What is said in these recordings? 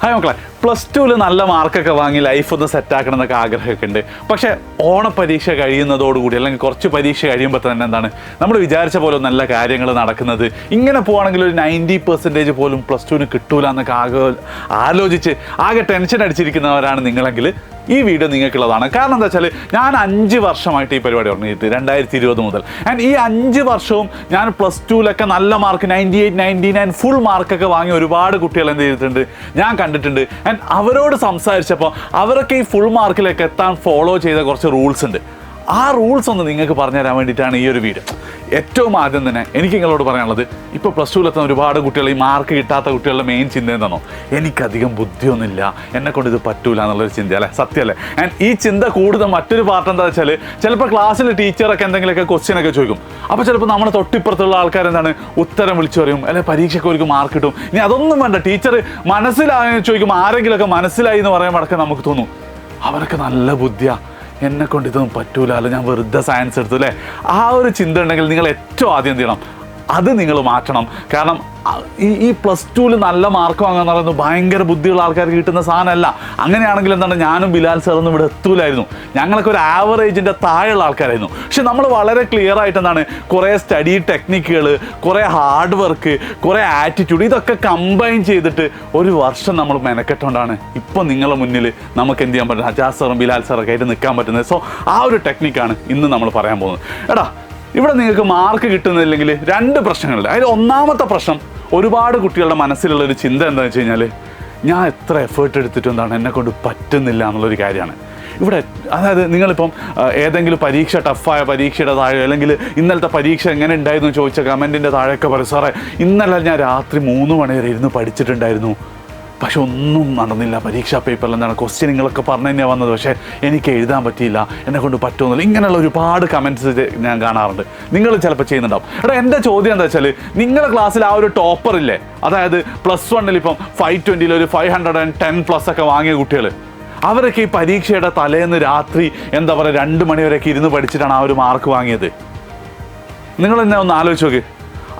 Hi മക്കളെ, +2 നല്ല മാർക്കൊക്കെ വാങ്ങി ലൈഫ് ഒന്ന് സെറ്റാക്കണം എന്നൊക്കെ ആഗ്രഹമൊക്കെ ഉണ്ട്. പക്ഷേ ഓണപ്പരീക്ഷ കഴിയുന്നതോടുകൂടി അല്ലെങ്കിൽ കുറച്ച് പരീക്ഷ കഴിയുമ്പോൾ തന്നെ എന്താണ് നമ്മൾ വിചാരിച്ച പോലെ നല്ല കാര്യങ്ങൾ നടക്കുന്നത്. ഇങ്ങനെ പോവുകയാണെങ്കിൽ ഒരു 90% പോലും +2 കിട്ടൂല എന്നൊക്കെ ആലോചിച്ച് ആകെ ടെൻഷൻ അടിച്ചിരിക്കുന്നവരാണ് നിങ്ങളെങ്കിൽ ഈ വീഡിയോ നിങ്ങൾക്കുള്ളതാണ്. കാരണം എന്താ വെച്ചാൽ ഞാൻ 5 വർഷമായിട്ട് ഈ പരിപാടി തുടങ്ങിയിട്ട് 2020 മുതൽ. ആൻഡ് ഈ 5 വർഷവും ഞാൻ +2 നല്ല മാർക്ക് 98, 99 ഫുൾ മാർക്കൊക്കെ വാങ്ങി ഒരുപാട് കുട്ടികൾ എന്ത് ചെയ്തിട്ടുണ്ട് ഞാൻ കണ്ടിട്ടുണ്ട്. ആൻഡ് അവരോട് സംസാരിച്ചപ്പോൾ അവരൊക്കെ ഈ ഫുൾ മാർക്കിലേക്ക് എത്താൻ ഫോളോ ചെയ്ത കുറച്ച് റൂൾസ് ഉണ്ട്. ആ റൂൾസ് ഒന്ന് നിങ്ങൾക്ക് പറഞ്ഞു തരാൻ വേണ്ടിയിട്ടാണ് ഈ ഒരു വീഡിയോ. ഏറ്റവും ആദ്യം തന്നെ എനിക്ക് നിങ്ങളോട് പറയാനുള്ളത്, ഇപ്പോൾ +2 ഒരുപാട് കുട്ടികൾ ഈ മാർക്ക് കിട്ടാത്ത കുട്ടികളുടെ മെയിൻ ചിന്ത എന്താണോ, എനിക്കധികം ബുദ്ധിയൊന്നുമില്ല, എന്നെക്കൊണ്ട് ഇത് പറ്റൂല എന്നുള്ളൊരു ചിന്ത അല്ലേ, സത്യമല്ലേ? ആൻഡ് ഈ ചിന്ത കൂടുതൽ മറ്റൊരു പാർട്ട് എന്താ വെച്ചാൽ ചിലപ്പോൾ ക്ലാസ്സിൽ ടീച്ചറൊക്കെ എന്തെങ്കിലുമൊക്കെ ക്വസ്റ്റ്യൻ ഒക്കെ ചോദിക്കും. അപ്പോൾ ചിലപ്പോൾ നമ്മുടെ തൊട്ടിപ്പുറത്തുള്ള ആൾക്കാർ എന്താണ് ഉത്തരം വിളിച്ചു പറയും, അല്ലെങ്കിൽ പരീക്ഷയ്ക്ക് ഒരു മാർക്ക് കിട്ടും. ഇനി അതൊന്നും വേണ്ട, ടീച്ചർ മനസ്സിലായെന്ന് ചോദിക്കുമ്പോൾ ആരെങ്കിലുമൊക്കെ മനസ്സിലായി എന്ന് പറയുമ്പോൾ അടക്കം നമുക്ക് തോന്നും അവരൊക്കെ നല്ല ബുദ്ധിയാണ്, എന്നെക്കൊണ്ട് ഇതൊന്നും പറ്റൂല, അല്ല ഞാൻ വെറുതെ സയൻസ് എടുത്തു അല്ലേ. ആ ഒരു ചിന്ത ഉണ്ടെങ്കിൽ നിങ്ങൾ ഏറ്റവും ആദ്യം എന്ത് ചെയ്യണം, അത് നിങ്ങൾ മാറ്റണം. കാരണം ഈ +2 നല്ല മാർക്ക് വാങ്ങുക പറയുന്നത് ഭയങ്കര ബുദ്ധിയുള്ള ആൾക്കാർക്ക് കിട്ടുന്ന സാധനമല്ല. അങ്ങനെയാണെങ്കിൽ എന്താണ് ഞാനും ബിലാൽ സാറൊന്നും ഇവിടെ എത്തൂലായിരുന്നു. ഞങ്ങളൊക്കെ ഒരു ആവറേജിൻ്റെ താഴെയുള്ള ആൾക്കാരായിരുന്നു. പക്ഷെ നമ്മൾ വളരെ ക്ലിയർ ആയിട്ട് എന്താണ് കുറേ സ്റ്റഡി ടെക്നിക്കുകൾ, കുറേ ഹാർഡ് വർക്ക്, കുറേ ആറ്റിറ്റ്യൂഡ്, ഇതൊക്കെ കമ്പൈൻ ചെയ്തിട്ട് ഒരു വർഷം നമ്മൾ മെനക്കെട്ടുകൊണ്ടാണ് ഇപ്പോൾ നിങ്ങളുടെ മുന്നിൽ നമുക്ക് എന്ത് ചെയ്യാൻ പറ്റുന്നത്, അജാസ് സാറും ബിലാൽ സാറൊക്കെ ആയിട്ട് നിൽക്കാൻ പറ്റുന്നത്. സോ ആ ഒരു ടെക്നിക്കാണ് ഇന്ന് നമ്മൾ പറയാൻ പോകുന്നത്. എടാ, ഇവിടെ നിങ്ങൾക്ക് മാർക്ക് കിട്ടുന്നില്ലെങ്കിൽ 2 പ്രശ്നങ്ങളുണ്ട്. അതിൽ ഒന്നാമത്തെ പ്രശ്നം, ഒരുപാട് കുട്ടികളുടെ മനസ്സിലുള്ളൊരു ചിന്ത എന്താണെന്ന് വെച്ച് കഴിഞ്ഞാൽ ഞാൻ എത്ര എഫേർട്ട് എടുത്തിട്ടും എന്താണ് എന്നെക്കൊണ്ട് പറ്റുന്നില്ല എന്നുള്ളൊരു കാര്യമാണ് ഇവിടെ. അതായത് നിങ്ങളിപ്പം ഏതെങ്കിലും പരീക്ഷ ടഫായ പരീക്ഷയുടെ താഴെ അല്ലെങ്കിൽ ഇന്നലത്തെ പരീക്ഷ എങ്ങനെ ഉണ്ടായിരുന്നു ചോദിച്ച കമൻറ്റിൻ്റെ താഴെയൊക്കെ പറയും, സാറേ ഇന്നലെ ഞാൻ രാത്രി 3 മണി വരെ ഇരുന്ന് പഠിച്ചിട്ടുണ്ടായിരുന്നു, പക്ഷെ ഒന്നും നടന്നില്ല, പരീക്ഷാ പേപ്പറിൽ എന്താണ് ക്വസ്റ്റ്യൻ നിങ്ങളൊക്കെ പറഞ്ഞു തന്നെയാണ് വന്നത്, പക്ഷേ എനിക്ക് എഴുതാൻ പറ്റിയില്ല, എന്നെക്കൊണ്ട് പറ്റുമെന്നില്ല. ഇങ്ങനെയുള്ള ഒരുപാട് കമൻറ്റ്സ് ഞാൻ കാണാറുണ്ട്. നിങ്ങൾ ചിലപ്പോൾ ചെയ്യുന്നുണ്ടാവും. എടാ, എൻ്റെ ചോദ്യം എന്താ വെച്ചാൽ നിങ്ങളുടെ ക്ലാസ്സിൽ ആ ഒരു ടോപ്പർ ഇല്ലേ, അതായത് +1 ഇപ്പം 520 ഒരു 510+ ഒക്കെ വാങ്ങിയ കുട്ടികൾ, അവരൊക്കെ ഈ പരീക്ഷയുടെ തലേന്ന് രാത്രി എന്താ പറയുക 2 മണി വരെയൊക്കെ ഇരുന്ന് പഠിച്ചിട്ടാണ് ആ ഒരു മാർക്ക് വാങ്ങിയത്. നിങ്ങൾ എന്നെ ഒന്ന് ആലോചിച്ച് നോക്ക്.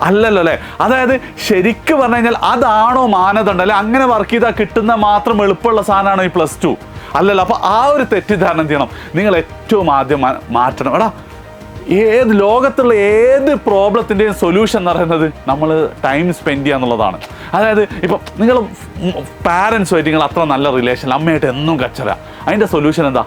അല്ലല്ലോ അല്ലേ? അതായത് ശരിക്കും പറഞ്ഞു കഴിഞ്ഞാൽ അതാണോ മാനദണ്ഡം, അല്ലെ അങ്ങനെ വർക്ക് ചെയ്താൽ കിട്ടുന്ന മാത്രം എളുപ്പമുള്ള സാധനമാണോ ഈ +2? അല്ലല്ലോ. അപ്പോൾ ആ ഒരു തെറ്റിദ്ധാരണ എന്ത് ചെയ്യണം, നിങ്ങൾ ഏറ്റവും ആദ്യം മാറ്റണം. എടാ, ലോകത്തുള്ള ഏത് പ്രോബ്ലത്തിൻ്റെയും സൊല്യൂഷൻ എന്ന് പറയുന്നത് നമ്മൾ ടൈം സ്പെൻഡ് ചെയ്യുക എന്നുള്ളതാണ്. അതായത് ഇപ്പം നിങ്ങൾ പാരൻസുമായിട്ട് നിങ്ങൾ അത്ര നല്ല റിലേഷൻ, അമ്മയായിട്ട് എന്നും കച്ചറ, അതിൻ്റെ സൊല്യൂഷൻ എന്താ,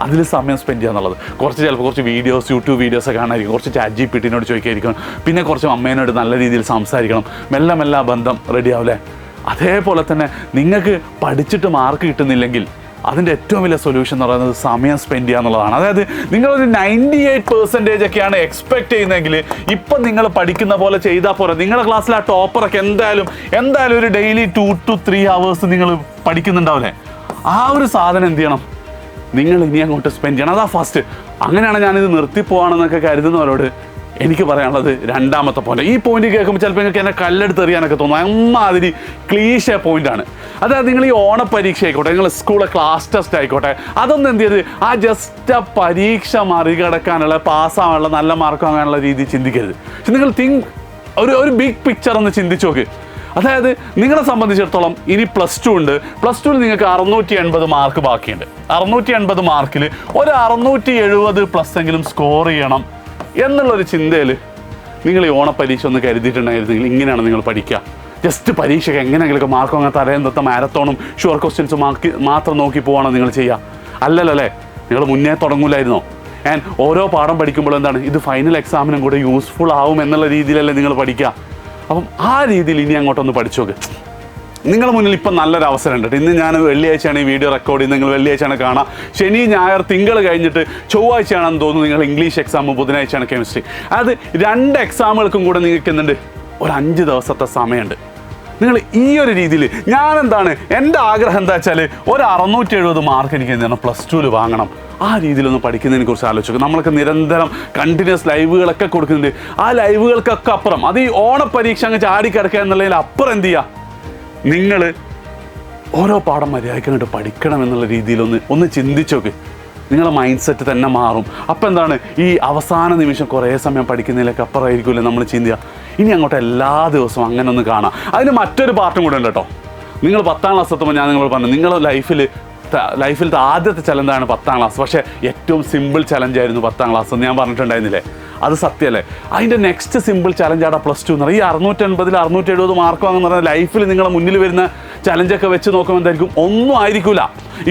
അതിൽ സമയം സ്പെൻഡ് ചെയ്യുക എന്നുള്ളത്. ചിലപ്പോൾ കുറച്ച് വീഡിയോസ്, യൂട്യൂബ് വീഡിയോസ് ഒക്കെ കാണാതിരിക്കും, കുറച്ച് ChatGPT-നോട് ചോദിക്കാതിരിക്കണം, പിന്നെ കുറച്ച് അമ്മേനോട് നല്ല രീതിയിൽ സംസാരിക്കണം, മെല്ലെ മെല്ലെ ബന്ധം റെഡി ആവില്ലേ. അതേപോലെ തന്നെ നിങ്ങൾക്ക് പഠിച്ചിട്ട് മാർക്ക് കിട്ടുന്നില്ലെങ്കിൽ അതിൻ്റെ ഏറ്റവും വലിയ സൊല്യൂഷൻ എന്ന് പറയുന്നത് സമയം സ്പെൻഡ് ചെയ്യുക എന്നുള്ളതാണ്. അതായത് നിങ്ങളൊരു 98% ഒക്കെയാണ് എക്സ്പെക്ട് ചെയ്യുന്നതെങ്കിൽ ഇപ്പം നിങ്ങൾ പഠിക്കുന്ന പോലെ ചെയ്താൽ പോരാ. നിങ്ങളുടെ ക്ലാസ്സിൽ ആ ടോപ്പറൊക്കെ എന്തായാലും ഒരു ഡെയിലി 2 to 3 hours നിങ്ങൾ പഠിക്കുന്നുണ്ടാവില്ലേ. ആ ഒരു സാധനം എന്ത് ചെയ്യണം, നിങ്ങൾ ഇനി അങ്ങോട്ട് സ്പെൻഡ് ചെയ്യണം. അതാ ഫസ്റ്റ്. അങ്ങനെയാണ് ഞാനിത് നിർത്തിപ്പോവാണെന്നൊക്കെ കരുതുന്നവരോട് എനിക്ക് പറയാനുള്ളത് രണ്ടാമത്തെ പോയിന്റ്. ഈ പോയിന്റ് കേൾക്കുമ്പോൾ ചിലപ്പോൾ നിങ്ങൾക്ക് എന്നെ കല്ലെടുത്തെറിയാനൊക്കെ തോന്നും. അമ്മാതിരി ക്ലീശ പോയിന്റാണ്. അതായത് നിങ്ങൾ ഈ ഓണപ്പരീക്ഷ ആയിക്കോട്ടെ, നിങ്ങൾ സ്കൂളിലെ ക്ലാസ് ടെസ്റ്റ് ആയിക്കോട്ടെ, അതൊന്നും എന്ത് ചെയ്യരുത്, ആ ജസ്റ്റ് ആ പരീക്ഷ മറികടക്കാനുള്ള, പാസ്സാവാനുള്ള, നല്ല മാർക്ക് വാങ്ങാനുള്ള രീതി ചിന്തിക്കരുത്. പക്ഷെ നിങ്ങൾ ഒരു ബിഗ് പിക്ചർ ഒന്ന് ചിന്തിച്ച് നോക്ക്. അതായത് നിങ്ങളെ സംബന്ധിച്ചിടത്തോളം ഇനി +2 ഉണ്ട്. +2 നിങ്ങൾക്ക് 680 മാർക്ക് ബാക്കിയുണ്ട്. 680 മാർക്കിൽ ഒരു 670+ എങ്കിലും സ്കോർ ചെയ്യണം എന്നുള്ളൊരു ചിന്തയിൽ നിങ്ങൾ ഈ ഓണപ്പരീക്ഷ ഒന്ന് കരുതിയിട്ടുണ്ടായിരുന്നെങ്കിൽ ഇങ്ങനെയാണ് നിങ്ങൾ പഠിക്കുക. ജസ്റ്റ് പരീക്ഷയ്ക്ക് എങ്ങനെയെങ്കിലുമൊക്കെ മാർക്ക് വാങ്ങാൻ തലേന്നത്തെ മാരത്തോണും ഷുവർ ക്വസ്റ്റ്യൻസും മാത്രം നോക്കി പോവാണോ നിങ്ങൾ ചെയ്യുക? അല്ലല്ലോ അല്ലേ? നിങ്ങൾ മുന്നേ തുടങ്ങൂലായിരുന്നോ? ആൻഡ് ഓരോ പാഠം പഠിക്കുമ്പോൾ എന്താണ് ഇത് ഫൈനൽ എക്സാമിനും കൂടെ യൂസ്ഫുൾ ആവും എന്നുള്ള രീതിയിലല്ലേ നിങ്ങൾ പഠിക്കുക. അപ്പം ആ രീതിയിൽ ഇനി അങ്ങോട്ടൊന്ന് പഠിച്ചു നോക്ക്. നിങ്ങളുടെ മുന്നിൽ ഇപ്പം നല്ലൊരു അവസരം ഉണ്ട്. ഇന്ന് ഞാൻ വെള്ളിയാഴ്ചയാണ് ഈ വീഡിയോ റെക്കോർഡ് ചെയ്യുന്നത്, നിങ്ങൾ വെള്ളിയാഴ്ചയാണ് കാണാം. ശനി, ഞായർ, തിങ്കൾ കഴിഞ്ഞിട്ട് ചൊവ്വാഴ്ചയാണെന്ന് തോന്നുന്നു നിങ്ങൾ ഇംഗ്ലീഷ് എക്സാം, ബുധനാഴ്ചയാണ് കെമിസ്ട്രി. അത് 2 എക്സാമുകൾക്കും കൂടെ നിങ്ങൾക്ക് എന്തുണ്ട്, ഒരു 5 ദിവസത്തെ സമയമുണ്ട്. നിങ്ങൾ ഈ ഒരു രീതിയിൽ എൻ്റെ ആഗ്രഹം എന്താ വെച്ചാൽ ഒരു 670 മാർക്ക് എനിക്ക് എന്താണ് +2 വാങ്ങണം. ആ രീതിയിലൊന്ന് പഠിക്കുന്നതിനെ കുറിച്ച് ആലോചിക്കും. നമ്മൾക്ക് നിരന്തരം കണ്ടിന്യൂസ് ലൈവുകളൊക്കെ കൊടുക്കുന്നുണ്ട്. ആ ലൈവുകൾക്കൊക്കെ അപ്പുറം അത് ഈ ഓണപ്പരീക്ഷ അങ്ങ് ചാടിക്കിടക്കുക എന്നുള്ളതിൽ അപ്പുറം എന്ത് ചെയ്യുക, നിങ്ങൾ ഓരോ പാഠം മര്യാദയ്ക്കായിട്ട് പഠിക്കണം എന്നുള്ള രീതിയിലൊന്ന് ചിന്തിച്ചു നോക്ക്. നിങ്ങളുടെ മൈൻഡ് സെറ്റ് തന്നെ മാറും. അപ്പോൾ എന്താണ്, ഈ അവസാന നിമിഷം കുറേ സമയം പഠിക്കുന്നതിലേക്ക് അപ്പുറമായിരിക്കുമല്ലേ നമ്മൾ ചിന്തിക്കുക. ഇനി അങ്ങോട്ട് എല്ലാ ദിവസവും അങ്ങനെ ഒന്ന് കാണാം. അതിന് മറ്റൊരു പാർട്ടും കൂടെ ഉണ്ട് കേട്ടോ. നിങ്ങൾ 10ാം ക്ലാസ് എത്തുമ്പോൾ ഞാൻ നിങ്ങളോട് പറഞ്ഞു നിങ്ങളുടെ ലൈഫിലത്തെ ആദ്യത്തെ ചലഞ്ചാണ് 10ാം ക്ലാസ്. പക്ഷേ ഏറ്റവും സിമ്പിൾ ചലഞ്ചായിരുന്നു 10ാം ക്ലാസ് എന്ന് ഞാൻ പറഞ്ഞിട്ടുണ്ടായിരുന്നില്ലേ? അത് സത്യമല്ലേ? അതിൻ്റെ നെക്സ്റ്റ് സിമ്പിൾ ചലഞ്ചാണ് +2 എന്ന് പറയുന്നത്. ഈ 650 670 മാർക്ക് വാങ്ങുന്ന പറഞ്ഞാൽ ലൈഫിൽ നിങ്ങളുടെ മുന്നിൽ വരുന്ന ചലഞ്ചൊക്കെ വെച്ച് നോക്കുമ്പോൾ എന്തായിരിക്കും? ഒന്നും ആയിരിക്കില്ല.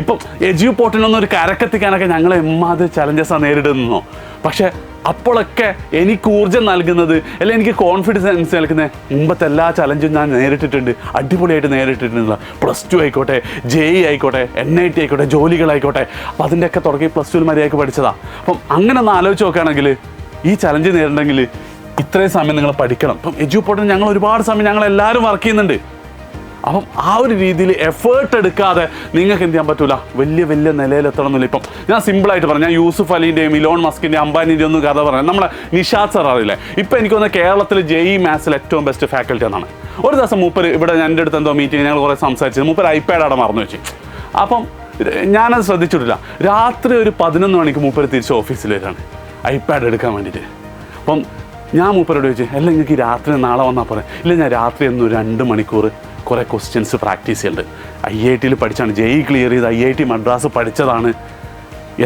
ഇപ്പം എജ്യൂപോർട്ടിനൊന്നും ഒരു കരക്കെത്തിക്കാനൊക്കെ ഞങ്ങൾ എമ്മാതിരി ചലഞ്ചസാണ് നേരിടുന്നോ. പക്ഷേ അപ്പോഴൊക്കെ എനിക്ക് ഊർജ്ജം നൽകുന്നത്, അല്ലെങ്കിൽ എനിക്ക് കോൺഫിഡൻസ് നൽകുന്നത് മുമ്പത്തെ എല്ലാ ചലഞ്ചും ഞാൻ നേരിട്ടിട്ടുണ്ട്, അടിപൊളിയായിട്ട് നേരിട്ടിട്ടുണ്ടല്ലോ. +2 ആയിക്കോട്ടെ, JEE ആയിക്കോട്ടെ, NIT ആയിക്കോട്ടെ, ജോലികളായിക്കോട്ടെ. അപ്പോൾ അതിൻ്റെയൊക്കെ തുടങ്ങി +2 മര്യാദയ്ക്ക് പഠിച്ചതാണ്. അപ്പം അങ്ങനെ ഒന്ന് ആലോചിച്ച് നോക്കുകയാണെങ്കിൽ ഈ ചലഞ്ച് നേരിടണമെങ്കിൽ ഇത്രയും സമയം നിങ്ങൾ പഠിക്കണം. ഇപ്പം എജ്യൂപോർട്ടിന് ഞങ്ങൾ ഒരുപാട് സമയം ഞങ്ങളെല്ലാവരും വർക്ക് ചെയ്യുന്നുണ്ട്. അപ്പം ആ ഒരു രീതിയിൽ എഫേർട്ട് എടുക്കാതെ നിങ്ങൾക്ക് എന്ത് ചെയ്യാൻ പറ്റില്ല, വലിയ നിലയിലെത്തണം എന്നില്ല. ഇപ്പം ഞാൻ സിമ്പിളായിട്ട് പറഞ്ഞു, ഞാൻ യൂസുഫ് അലിൻ്റെയും ഇലോൺ മസ്കിൻ്റെയും അംബാനിൻ്റെയും ഒന്നും കഥ പറയാം. നമ്മളെ നിഷാദ് സർ അറിയില്ലേ? ഇപ്പം എനിക്ക് തോന്നുന്നത് കേരളത്തിൽ JEE മാത്സിൽ ഏറ്റവും ബെസ്റ്റ് ഫാക്കൽറ്റി എന്നാണ്. ഒരു ദിവസം മൂപ്പർ ഇവിടെ എൻ്റെ അടുത്ത് എന്തോ മീറ്റിംഗ് ഞങ്ങൾ കുറേ സംസാരിച്ചത്, മൂപ്പർ iPad അവിടെ മറന്നു വെച്ചു. അപ്പം ഞാനത് ശ്രദ്ധിച്ചിട്ടില്ല. രാത്രി ഒരു 11 മണിക്ക് മൂപ്പർ തിരിച്ച് ഓഫീസിൽ വരികയാണ് iPad എടുക്കാൻ വേണ്ടിയിട്ട്. അപ്പം ഞാൻ മൂപ്പരോട് ചോദിച്ചു, അല്ല നിങ്ങൾക്ക് രാത്രി നാളെ വന്നാൽ പറയാം. ഇല്ല, ഞാൻ രാത്രി എന്നും 2 മണിക്കൂർ കുറേ ക്വസ്റ്റ്യൻസ് പ്രാക്ടീസ് ചെയ്യുന്നുണ്ട്. IIT പഠിച്ചാണ്, JEE ക്ലിയർ ചെയ്ത് IIT മദ്രാസ് പഠിച്ചതാണ്.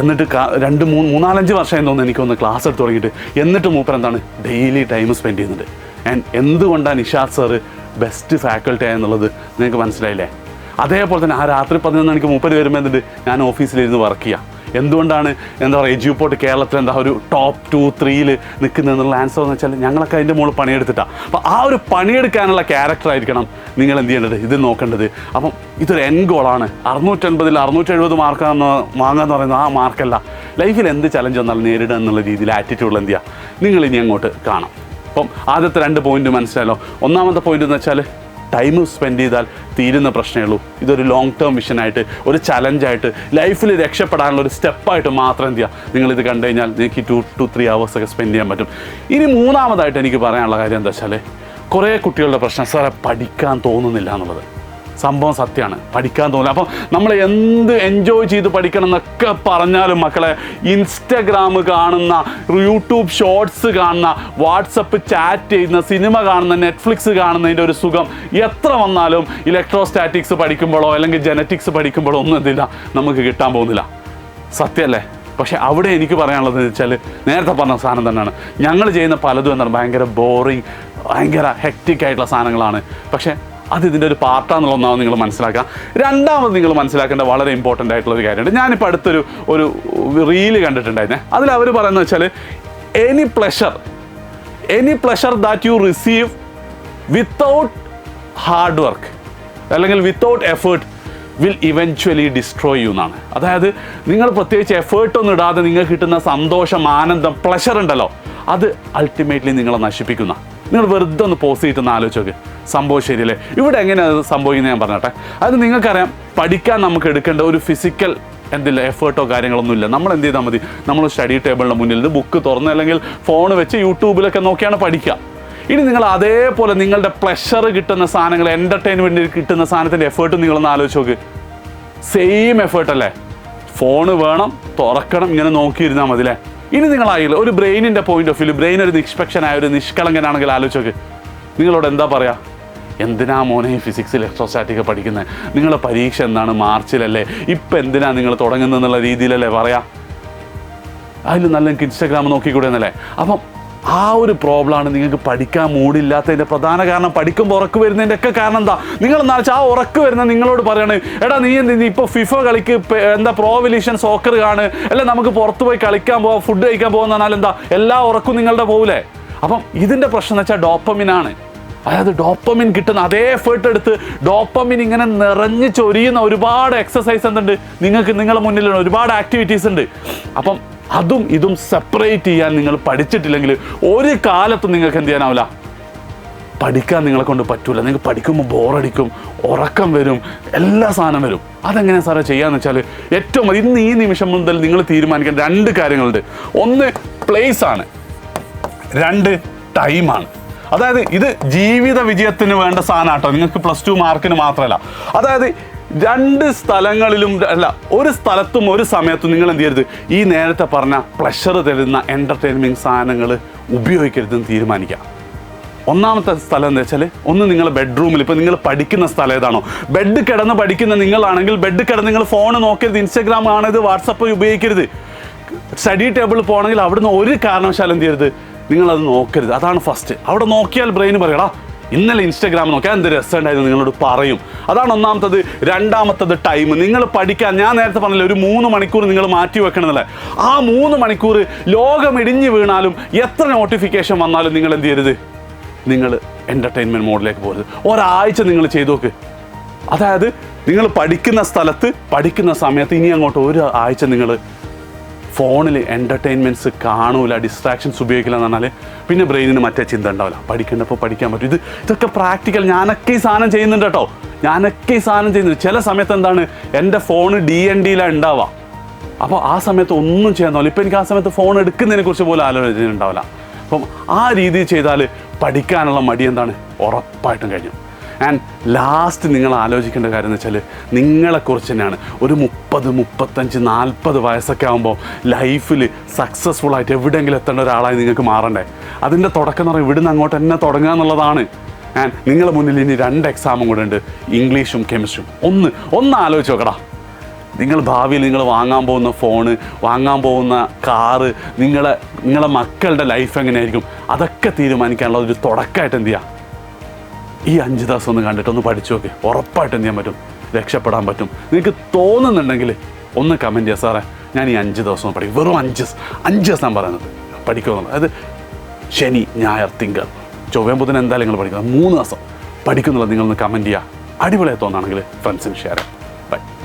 എന്നിട്ട് 2-3-4-5 വർഷം തോന്നുന്നു എനിക്കൊന്ന് ക്ലാസ് എടുത്ത് തുടങ്ങിയിട്ട്. എന്നിട്ട് മൂപ്പർ എന്താണ് ഡെയിലി ടൈം സ്പെൻഡ് ചെയ്യുന്നുണ്ട്. ആൻഡ് എന്തുകൊണ്ടാണ് നിഷാദ് സാറ് ബെസ്റ്റ് ഫാക്കൽറ്റി ആയെന്നുള്ളത് നിങ്ങൾക്ക് മനസ്സിലായില്ലേ? അതേപോലെ തന്നെ ആ രാത്രി 11 മണിക്ക് മൂപ്പർ വരുമ്പോൾ എന്തുണ്ട്, ഞാൻ ഓഫീസിലിരുന്ന് വർക്ക് ചെയ്യാം. എന്തുകൊണ്ടാണ് എജ്യൂപോർട്ട് കേരളത്തിൽ ഒരു ടോപ്പ് 2-3 നിൽക്കുന്നതെന്നുള്ള ആൻസർ എന്ന് വെച്ചാൽ ഞങ്ങളൊക്കെ അതിൻ്റെ മുകളിൽ പണിയെടുത്തിട്ടാണ്. അപ്പോൾ ആ ഒരു പണിയെടുക്കാനുള്ള ക്യാരക്ടറായിരിക്കണം നിങ്ങൾ എന്ത് ചെയ്യേണ്ടത്, ഇത് നോക്കേണ്ടത്. അപ്പം ഇതൊരു എൻ ഗോളാണ്. 650 670 മാർക്കാന്ന് വാങ്ങാന്ന് പറയുന്നത് ആ മാർക്കല്ല. ലൈഫിൽ എന്ത് ചലഞ്ച് വന്നാലും നേരിടുക എന്നുള്ള രീതിയിൽ ആറ്റിറ്റ്യൂഡിൽ എന്ത് ചെയ്യുക, നിങ്ങൾ ഇനി അങ്ങോട്ട് കാണാം. അപ്പം ആദ്യത്തെ 2 പോയിന്റ് മനസ്സിലായല്ലോ. ഒന്നാമത്തെ പോയിന്റ് എന്ന് വെച്ചാൽ ടൈം സ്പെൻഡ് ചെയ്താൽ തീരുന്ന പ്രശ്നമേ ഉള്ളൂ. ഇതൊരു ലോങ് ടേം വിഷനായിട്ട്, ഒരു ചലഞ്ചായിട്ട്, ലൈഫിൽ രക്ഷപ്പെടാനുള്ള ഒരു സ്റ്റെപ്പായിട്ട് മാത്രം എന്ത് ചെയ്യുക, നിങ്ങളിത് കണ്ടു കഴിഞ്ഞാൽ നിങ്ങൾക്ക് 2 to 3 hours ഒക്കെ സ്പെൻഡ് ചെയ്യാൻ പറ്റും. ഇനി മൂന്നാമതായിട്ട് എനിക്ക് പറയാനുള്ള കാര്യം എന്താ വെച്ചാൽ, കുറേ കുട്ടികളുടെ പ്രശ്നം സാറേ പഠിക്കാൻ തോന്നുന്നില്ല എന്നുള്ളത്. സംഭവം സത്യമാണ്, പഠിക്കാൻ തോന്നില്ല. അപ്പം നമ്മൾ എന്ത് എൻജോയ് ചെയ്ത് പഠിക്കണം എന്നൊക്കെ പറഞ്ഞാലും മക്കളെ, ഇൻസ്റ്റഗ്രാം കാണുന്ന, യൂട്യൂബ് ഷോർട്സ് കാണുന്ന, വാട്സപ്പ് ചാറ്റ് ചെയ്യുന്ന, സിനിമ കാണുന്ന, നെറ്റ്ഫ്ലിക്സ് കാണുന്നതിൻ്റെ ഒരു സുഖം എത്ര വന്നാലും ഇലക്ട്രോസ്റ്റാറ്റിക്സ് പഠിക്കുമ്പോഴോ അല്ലെങ്കിൽ ജനറ്റിക്സ് പഠിക്കുമ്പോഴോ ഒന്നും എന്തില്ല നമുക്ക് കിട്ടാൻ പോകുന്നില്ല. സത്യമല്ലേ? പക്ഷേ അവിടെ എനിക്ക് പറയാനുള്ളത് വെച്ചാൽ നേരത്തെ പറഞ്ഞ സാധനം തന്നെയാണ്. ഞങ്ങൾ ചെയ്യുന്ന പലതും എന്താണ് ഭയങ്കര ബോറിങ്, ഭയങ്കര ഹെക്റ്റിക് ആയിട്ടുള്ള സാധനങ്ങളാണ്. പക്ഷേ അത് ഇതിൻ്റെ ഒരു പാർട്ടാന്നുള്ള ഒന്നാമത് നിങ്ങൾ മനസ്സിലാക്കുക. രണ്ടാമത് നിങ്ങൾ മനസ്സിലാക്കേണ്ട വളരെ ഇമ്പോർട്ടൻ്റ് ആയിട്ടുള്ളൊരു കാര്യമുണ്ട്. ഞാനിപ്പോൾ അടുത്തൊരു റീല് കണ്ടിട്ടുണ്ടായിരുന്നേ. അതിൽ അവർ പറയുന്നത് വെച്ചാൽ any pleasure that you receive without hard work അല്ലെങ്കിൽ without effort will eventually destroy you എന്നാണ്. അതായത് നിങ്ങൾ പ്രത്യേകിച്ച് എഫേർട്ടൊന്നും ഇടാതെ നിങ്ങൾക്ക് കിട്ടുന്ന സന്തോഷം, ആനന്ദം, പ്ലഷർ ഉണ്ടല്ലോ, അത് അൾട്ടിമേറ്റ്ലി നിങ്ങളെ നശിപ്പിക്കുന്ന. നിങ്ങൾ വെറുതെ ഒന്ന് പോസ് ചെയ്തിട്ടൊന്ന് ആലോചിച്ച് നോക്ക്, സംഭവം ശരിയല്ലേ? ഇവിടെ എങ്ങനെയാണ് അത് സംഭവിക്കുന്നത് ഞാൻ പറഞ്ഞട്ടെ. അത് നിങ്ങൾക്കറിയാം, പഠിക്കാൻ നമുക്ക് എടുക്കേണ്ട ഒരു ഫിസിക്കൽ എഫേർട്ടോ കാര്യങ്ങളൊന്നും ഇല്ല. നമ്മൾ എന്ത് ചെയ്താൽ മതി, നമ്മൾ സ്റ്റഡി ടേബിളിൻ്റെ മുന്നിൽ ഇത് ബുക്ക് തുറന്ന് അല്ലെങ്കിൽ ഫോൺ വെച്ച് യൂട്യൂബിലൊക്കെ നോക്കിയാണ് പഠിക്കുക. ഇനി നിങ്ങൾ അതേപോലെ നിങ്ങളുടെ പ്ലഷർ കിട്ടുന്ന സാധനങ്ങൾ, എൻ്റർടൈൻമെൻറ്റ് കിട്ടുന്ന സാധനത്തിൻ്റെ എഫേർട്ടും നിങ്ങളൊന്ന് ആലോചിച്ച് നോക്ക്. സെയിം എഫേർട്ടല്ലേ? ഫോണ് വേണം, തുറക്കണം, ഇങ്ങനെ നോക്കിയിരുന്നാൽ മതി അല്ലേ? ഇനി നിങ്ങളായില്ല ഒരു ബ്രെയിനിൻ്റെ പോയിന്റ് ഓഫ് വ്യൂ, ബ്രെയിൻ ഒരു നിഷ്പക്ഷനായ ഒരു നിഷ്കളങ്കനാണെങ്കിൽ ആലോചിച്ച് നോക്ക്. നിങ്ങളോട് എന്താ പറയുക, എന്തിനാ മോനെ ഈ ഫിസിക്സ് ഇലക്ട്രോസ്റ്റാറ്റിക് പഠിക്കുന്നത്, നിങ്ങളുടെ പരീക്ഷ എന്താണ്, മാർച്ചിലല്ലേ, ഇപ്പം എന്തിനാ നിങ്ങൾ തുടങ്ങുന്നതെന്നുള്ള രീതിയിലല്ലേ പറയാം. അതിൽ നല്ല എനിക്ക് ഇൻസ്റ്റാഗ്രാം നോക്കിക്കൂടെ എന്നല്ലേ. അപ്പം ആ ഒരു പ്രോബ്ലമാണ് നിങ്ങൾക്ക് പഠിക്കാൻ മൂടില്ലാത്തതിൻ്റെ പ്രധാന കാരണം. പഠിക്കുമ്പോൾ ഉറക്ക് വരുന്നതിൻ്റെ ഒക്കെ കാരണം എന്താ, നിങ്ങൾ എന്നാ വെച്ചാൽ ആ ഉറക്ക് വരുന്ന നിങ്ങളോട് പറയാണ്, എടാ നീ ഇപ്പോൾ ഫിഫ കളിക്ക്, പ്രോ എവല്യൂഷൻ സോക്കർ കാണ്, അല്ല നമുക്ക് പുറത്ത് പോയി കളിക്കാൻ പോവാം, ഫുഡ് കഴിക്കാൻ പോകുന്ന പറഞ്ഞാൽ എന്താ, എല്ലാ ഉറക്കും നിങ്ങളുടെ പോകില്ലേ. അപ്പം ഇതിൻ്റെ പ്രശ്നം എന്ന് വെച്ചാൽ ഡോപ്പമിനാണ്. അതായത് ഡോപ്പമിൻ കിട്ടുന്ന അതേ എഫേർട്ട് എടുത്ത് ഡോപ്പമിൻ ഇങ്ങനെ നിറഞ്ഞ് ചൊരിയുന്ന ഒരുപാട് എക്സസൈസ് എന്തുണ്ട് നിങ്ങൾക്ക്, നിങ്ങളുടെ മുന്നിലുള്ള ഒരുപാട് ആക്ടിവിറ്റീസ് ഉണ്ട്. അപ്പം അതും ഇതും സെപ്പറേറ്റ് ചെയ്യാൻ നിങ്ങൾ പഠിച്ചിട്ടില്ലെങ്കിൽ ഒരു കാലത്തും നിങ്ങൾക്ക് എന്ത് ചെയ്യാനാവില്ല, പഠിക്കാൻ നിങ്ങളെ കൊണ്ട് പറ്റൂല. നിങ്ങൾക്ക് പഠിക്കുമ്പോൾ ബോറടിക്കും, ഉറക്കം വരും, എല്ലാ സാധനം വരും. അതെങ്ങനെയാണ് സാറേ ചെയ്യാന്ന് വെച്ചാൽ, ഏറ്റവും ഇന്ന് ഈ നിമിഷം മുതൽ നിങ്ങൾ തീരുമാനിക്കേണ്ട 2 കാര്യങ്ങളുണ്ട്. ഒന്ന് പ്ലേസ് ആണ്, 2 ടൈമാണ്. അതായത് ഇത് ജീവിത വിജയത്തിന് വേണ്ട സാധനം കേട്ടോ, നിങ്ങൾക്ക് +2 മാർക്കിന് മാത്രമല്ല. അതായത് 2 സ്ഥലങ്ങളിലും അല്ല, ഒരു സ്ഥലത്തും ഒരു സമയത്തും നിങ്ങൾ എന്ത് ചെയ്യരുത്, ഈ നേരത്തെ പറഞ്ഞ പ്ലഷർ തരുന്ന എൻ്റർടൈൻമെൻറ്റ് സാധനങ്ങൾ ഉപയോഗിക്കരുതെന്ന് തീരുമാനിക്കുക. ഒന്നാമത്തെ സ്ഥലം എന്താ വെച്ചാൽ, ഒന്ന് നിങ്ങൾ ബെഡ്റൂമിൽ, ഇപ്പോൾ നിങ്ങൾ പഠിക്കുന്ന സ്ഥലം ഏതാണോ, ബെഡ് കിടന്ന് പഠിക്കുന്ന നിങ്ങളാണെങ്കിൽ ബെഡ് കിടന്ന് നിങ്ങൾ ഫോൺ നോക്കരുത്, ഇൻസ്റ്റാഗ്രാം കാണരുത്, വാട്സപ്പ് ഉപയോഗിക്കരുത്. സ്റ്റഡി ടേബിളിൽ പോകണമെങ്കിൽ അവിടുന്ന് ഒരു കാരണവശാലും എന്ത് ചെയ്യരുത്, നിങ്ങളത് നോക്കരുത്. അതാണ് ഫസ്റ്റ്. അവിടെ നോക്കിയാൽ ബ്രെയിൻ പറയടാ ഇന്നലെ ഇൻസ്റ്റാഗ്രാം നോക്കിയാൽ എന്ത് രസമുണ്ടായിരുന്നു നിങ്ങളോട് പറയും. അതാണ് ഒന്നാമത്തത്. രണ്ടാമത്തത് ടൈം. നിങ്ങൾ പഠിക്കാൻ, ഞാൻ നേരത്തെ പറഞ്ഞില്ല, ഒരു 3 മണിക്കൂർ നിങ്ങൾ മാറ്റി വെക്കണമെന്നല്ലേ. ആ 3 മണിക്കൂർ ലോകം ഇടിഞ്ഞു വീണാലും എത്ര നോട്ടിഫിക്കേഷൻ വന്നാലും നിങ്ങൾ എന്ത് ചെയ്യരുത്, നിങ്ങൾ എൻ്റർടൈൻമെൻറ്റ് മോഡിലേക്ക് പോകരുത്. ഒരാഴ്ച നിങ്ങൾ ചെയ്തു നോക്ക്. അതായത് നിങ്ങൾ പഠിക്കുന്ന സ്ഥലത്ത് പഠിക്കുന്ന സമയത്ത് ഇനി അങ്ങോട്ട് ഒരു ആഴ്ച നിങ്ങൾ ഫോണിൽ എൻ്റർടൈൻമെൻറ്റ്സ് കാണൂല, ഡിസ്ട്രാക്ഷൻസ് ഉപയോഗിക്കില്ല എന്ന് പറഞ്ഞാൽ പിന്നെ ബ്രെയിനിന് മറ്റേ ചിന്ത ഉണ്ടാവില്ല. പഠിക്കേണ്ടപ്പോൾ പഠിക്കാൻ പറ്റും. ഇതൊക്കെ പ്രാക്ടിക്കൽ. ഞാനൊക്കെ ഈ സാധനം ചെയ്യുന്നുണ്ട് കേട്ടോ. ഞാനൊക്കെ ഈ സാധനം ചെയ്യുന്നുണ്ട്. ചില സമയത്ത് എന്താണ്, എൻ്റെ ഫോൺ DNDയിലാണ് ഉണ്ടാവുക. അപ്പോൾ ആ സമയത്ത് ഒന്നും ചെയ്യാൻ തോന്നില്ല. ഇപ്പോൾ എനിക്ക് ആ സമയത്ത് ഫോൺ എടുക്കുന്നതിനെ കുറിച്ച് പോലും ആലോചന ഉണ്ടാവില്ല. അപ്പം ആ രീതിയിൽ ചെയ്താൽ പഠിക്കാനുള്ള മടി എന്താണ്, ഉറപ്പായിട്ടും കഴിഞ്ഞു. ആൻഡ് ലാസ്റ്റ് നിങ്ങൾ ആലോചിക്കേണ്ട കാര്യം എന്ന് വെച്ചാൽ നിങ്ങളെക്കുറിച്ച് തന്നെയാണ്. ഒരു 30, 35, 40 വയസ്സൊക്കെ ആകുമ്പോൾ ലൈഫിൽ സക്സസ്ഫുള്ളായിട്ട് എവിടെയെങ്കിലും എത്തേണ്ട ഒരാളായി നിങ്ങൾക്ക് മാറണ്ടേ. അതിൻ്റെ തുടക്കം എന്ന് പറയുന്നത് ഇവിടുന്ന് അങ്ങോട്ട് തന്നെ തുടങ്ങുക എന്നുള്ളതാണ്. ആൻഡ് നിങ്ങളുടെ മുന്നിൽ ഇനി 2 എക്സാമും കൂടെ ഉണ്ട്, ഇംഗ്ലീഷും കെമിസ്ട്രിയും. ഒന്ന് ആലോചിച്ച് നോക്കടാ. നിങ്ങൾ ഭാവിയിൽ നിങ്ങൾ വാങ്ങാൻ പോകുന്ന ഫോണ്, വാങ്ങാൻ പോകുന്ന കാറ്, നിങ്ങളെ മക്കളുടെ ലൈഫ് എങ്ങനെയായിരിക്കും, അതൊക്കെ തീരുമാനിക്കാനുള്ള ഒരു തുടക്കമായിട്ട് എന്ത് ചെയ്യുക, ഈ 5 ദിവസം ഒന്ന് കണ്ടിട്ടൊന്ന് പഠിച്ചു നോക്ക്. ഉറപ്പായിട്ട് എന്ത് ചെയ്യാൻ പറ്റും, രക്ഷപ്പെടാൻ പറ്റും. നിങ്ങൾക്ക് തോന്നുന്നുണ്ടെങ്കിൽ ഒന്ന് കമൻറ്റ് ചെയ്യുക, സാറേ ഞാൻ ഈ 5 ദിവസം പഠിക്കും. വെറും 5 ദിവസം പറയുന്നത് പഠിക്കുമെന്നുള്ളത്. അതായത് ശനി, ഞായർ, തിങ്കൾ, ചൊവ്വ, ബുധൻ എന്തായാലും നിങ്ങൾ പഠിക്കുന്നത് 3 ദിവസം പഠിക്കുന്നുള്ളത് നിങ്ങളൊന്ന് കമൻറ്റ് ചെയ്യുക. അടിപൊളിയായി തോന്നുകയാണെങ്കിൽ ഫ്രണ്ട്സിന് ഷെയർ ചെയ്യാം.